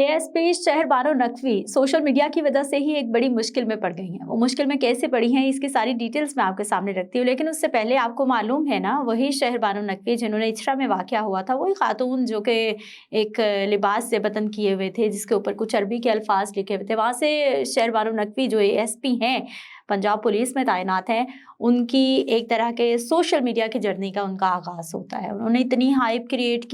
ASP Shehrbano Naqvi social media की वजह से ही एक बड़ी मुश्किल में पड़ गई हैं। वो मुश्किल में कैसे पड़ी हैं इसकी सारी डिटेल्स मैं आपके सामने रखती हूँ, लेकिन उससे पहले आपको मालूम है ना, वही शहरबानो नकवी जिन्होंने इछरा में वाक़या हुआ था, वही खातून जो कि एक लिबास से बतन किए हुए थे जिसके ऊपर कुछ अरबी के अल्फाज लिखे हुए थे, वहाँ से शहरबानो नकवी जो एएसपी हैं, पंजाब पुलिस में तैनात हैं, उनकी एक तरह के सोशल मीडिया की जर्नी का उनका आगाज़ होता है। उन्होंने इतनी हाइप क्रिएट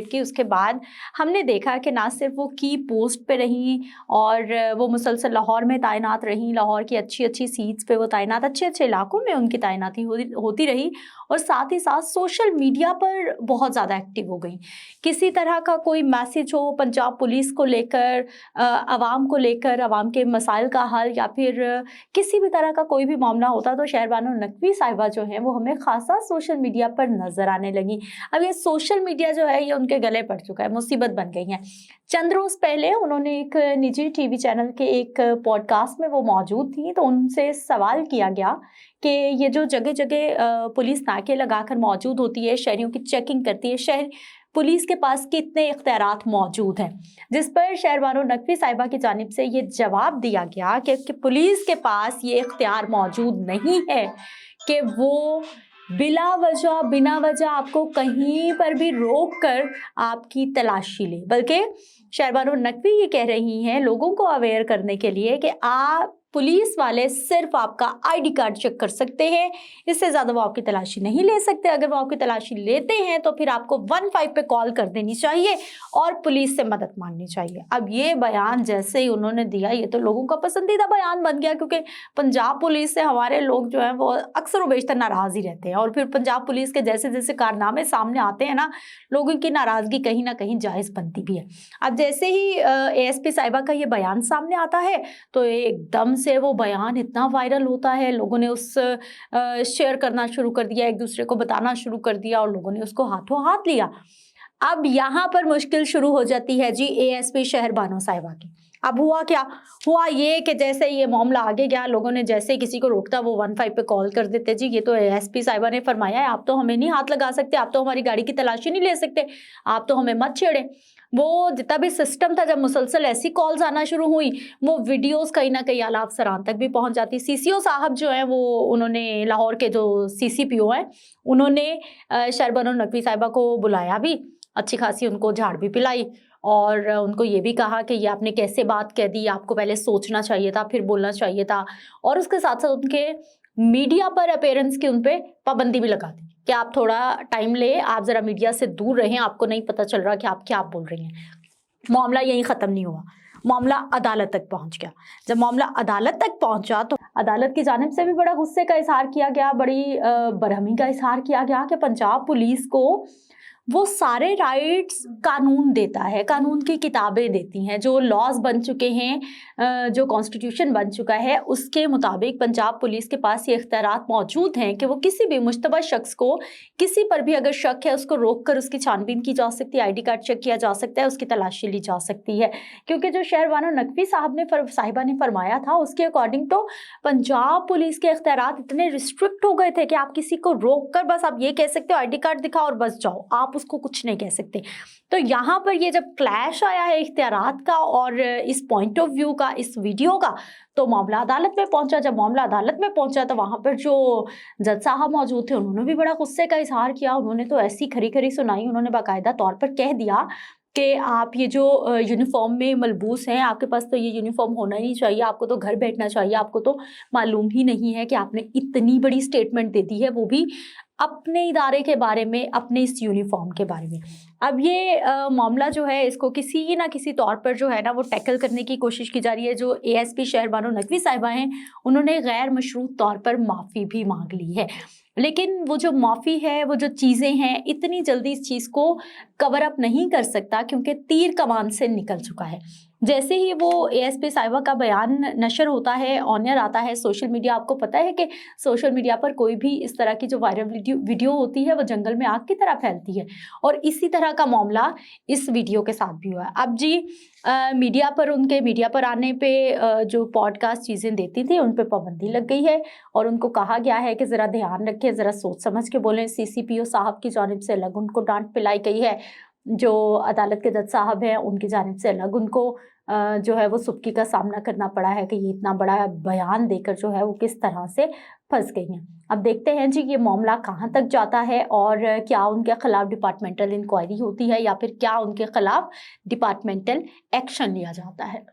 की, उसके बाद हमने देखा कि ना सिर्फ वो की पोस्ट पे रहीं और वो मुसलसल लाहौर में तैनात रहीं, लाहौर की अच्छी सीट्स पे वो तैनात, अच्छे इलाकों में उनकी तैनाती होती रही और साथ ही साथ सोशल मीडिया पर बहुत ज़्यादा एक्टिव हो गई। किसी तरह का कोई मैसेज हो पंजाब पुलिस को लेकर, आवाम को लेकर, आवाम के मसाइल का हल या फिर किसी भी तरह का कोई भी मामला होता तो शहरबानो नकवी साहिबा जो है वो हमें खासा सोशल मीडिया पर नजर आने लगी। अब ये सोशल मीडिया जो है ये उनके गले पड़ चुका है, मुसीबत बन गई है। चंद रोज पहले उन्होंने एक निजी टीवी चैनल के एक पॉडकास्ट में वो मौजूद थी, तो उनसे सवाल किया गया कि ये जो जगह जगह पुलिस नाके लगाकर मौजूद होती है, शहरियों की चेकिंग करती है, शहर पुलिस के पास कितने इख्तियारात मौजूद हैं, जिस पर शहरबानो नकवी साहिबा की जानिब से ये जवाब दिया गया कि पुलिस के पास ये इख्तियार मौजूद नहीं है कि वो बिना वजह आपको कहीं पर भी रोक कर आपकी तलाशी ले, बल्कि शहरबानो नकवी ये कह रही हैं लोगों को अवेयर करने के लिए कि आप पुलिस वाले सिर्फ आपका आईडी कार्ड चेक कर सकते हैं, इससे ज़्यादा वो आपकी तलाशी नहीं ले सकते। अगर वो आपकी तलाशी लेते हैं तो फिर आपको 15 पे कॉल कर देनी चाहिए और पुलिस से मदद मांगनी चाहिए। अब ये बयान जैसे ही उन्होंने दिया, ये तो लोगों का पसंदीदा बयान बन गया, क्योंकि पंजाब पुलिस से हमारे लोग जो हैं वो अक्सर व बेशतर नाराज़ ही रहते हैं और फिर पंजाब पुलिस के जैसे जैसे कारनामे सामने आते हैं ना, लोगों की नाराज़गी कहीं ना कहीं जायज़ बनती भी है। अब जैसे ही एएसपी साहिबा का ये बयान सामने आता है तो एकदम से वो बयान इतना वायरल होता है, लोगों ने उस शेयर करना शुरू कर दिया, एक दूसरे को बताना शुरू कर दिया और लोगों ने उसको हाथों हाथ लिया। अब यहाँ पर मुश्किल शुरू हो जाती है जी एएसपी शहरबानो साहिबा की। अब हुआ क्या? हुआ ये कि जैसे ये मामला आगे गया, लोगों ने जैसे ही किसी को रोकता वो 15 पे कॉल कर देते, जी ये तो एएसपी साहिबा ने फरमाया है, आप तो हमें नहीं हाथ लगा सकते, आप तो हमारी गाड़ी की तलाशी नहीं ले सकते, आप तो हमें मत छेड़े। वो जितना भी सिस्टम था, जब मुसलसल ऐसी कॉल्स आना शुरू हुई, वो वीडियोस कहीं ना कहीं आला अफसरान तक भी पहुंच जाती। सीसीओ साहब जो हैं वो, उन्होंने लाहौर के जो सीसीपीओ हैं, उन्होंने शहरबानो नकवी साहिबा को बुलाया भी, अच्छी खासी उनको झाड़ भी पिलाई और उनको ये भी कहा कि ये आपने कैसे बात कह दी, आपको पहले सोचना चाहिए था, फिर बोलना चाहिए था। और उसके साथ साथ उनके मीडिया पर अपीयरेंस की उन पे पाबंदी भी लगा दी कि आप थोड़ा टाइम ले, आप ज़रा मीडिया से दूर रहें, आपको नहीं पता चल रहा कि आप क्या बोल रही हैं। मामला यहीं ख़त्म नहीं हुआ, मामला अदालत तक पहुंच गया। जब मामला अदालत तक पहुंचा तो अदालत की जानिब से भी बड़ा गुस्से का इजहार किया गया, बड़ी बरहमी का इजहार किया गया कि पंजाब पुलिस को वो सारे राइट्स कानून देता है, कानून की किताबें देती हैं, जो लॉज बन चुके हैं, जो कॉन्स्टिट्यूशन बन चुका है, उसके मुताबिक पंजाब पुलिस के पास ये इख्तियारात मौजूद हैं कि वो किसी भी मुश्तबा शख्स को, किसी पर भी अगर शक है, उसको रोक कर उसकी छानबीन की जा सकती है, आईडी कार्ड चेक किया जा सकता है, उसकी तलाशी ली जा सकती है। क्योंकि जो शहरबानो नकवी साहिबा ने फरमाया था, उसके अकॉर्डिंग तो पंजाब पुलिस के इख्तियारात इतने रिस्ट्रिक्ट हो गए थे कि आप किसी को रोक कर बस आप ये कह सकते हो आईडी कार्ड दिखाओ और बस जाओ, आप उसको कुछ नहीं कह सकते। तो यहाँ पर ये जब क्लैश आया है इख्तियारात का और इस पॉइंट ऑफ व्यू का, इस वीडियो का, तो मामला अदालत में पहुंचा। जब मामला अदालत में पहुंचा तो वहाँ पर जो जज साहब मौजूद थे उन्होंने भी बड़ा गुस्से का इजहार किया। उन्होंने तो ऐसी खरी खरी सुनाई, उन्होंने बाकायदा तौर पर कह दिया कि आप ये जो यूनिफॉर्म में मलबूस हैं, आपके पास तो ये यूनिफॉर्म होना ही नहीं चाहिए, आपको तो घर बैठना चाहिए, आपको तो मालूम ही नहीं है कि आपने इतनी बड़ी स्टेटमेंट दे दी है, वो भी अपने इदारे के बारे में, अपने इस यूनिफॉर्म के बारे में। अब ये मामला जो है इसको किसी ना किसी तौर पर जो है ना वो टैकल करने की कोशिश की जा रही है। जो एएसपी शहरबानो नकवी साहिबा हैं उन्होंने गैर मशरूत तौर पर माफ़ी भी मांग ली है, लेकिन वो जो माफ़ी है, वो जो चीज़ें हैं, इतनी जल्दी इस चीज़ को कवर अप नहीं कर सकता क्योंकि तीर कमान से निकल चुका है। जैसे ही वो एएसपी साहिबा का बयान नशर होता है, ऑनर आता है सोशल मीडिया, आपको पता है कि सोशल मीडिया पर कोई भी इस तरह की जो वायरल वीडियो होती है वो जंगल में आग की तरह फैलती है, और इसी तरह का मामला इस वीडियो के साथ भी हुआ है। अब जी मीडिया पर आने पे जो पॉडकास्ट चीज़ें देती थी उन पे पाबंदी लग गई है और उनको कहा गया है कि ज़रा ध्यान रखें, ज़रा सोच समझ के बोलें। सीसीपीओ साहब की जानिब से अलग उनको डांट पिलाई गई है। जो अदालत के जज साहब हैं उनकी जानिब से अलग उनको जो है वो सुबकी का सामना करना पड़ा है कि ये इतना बड़ा बयान देकर जो है वो किस तरह से फंस गई हैं। अब देखते हैं जी ये मामला कहाँ तक जाता है और क्या उनके खिलाफ डिपार्टमेंटल इंक्वायरी होती है या फिर क्या उनके खिलाफ डिपार्टमेंटल एक्शन लिया जाता है।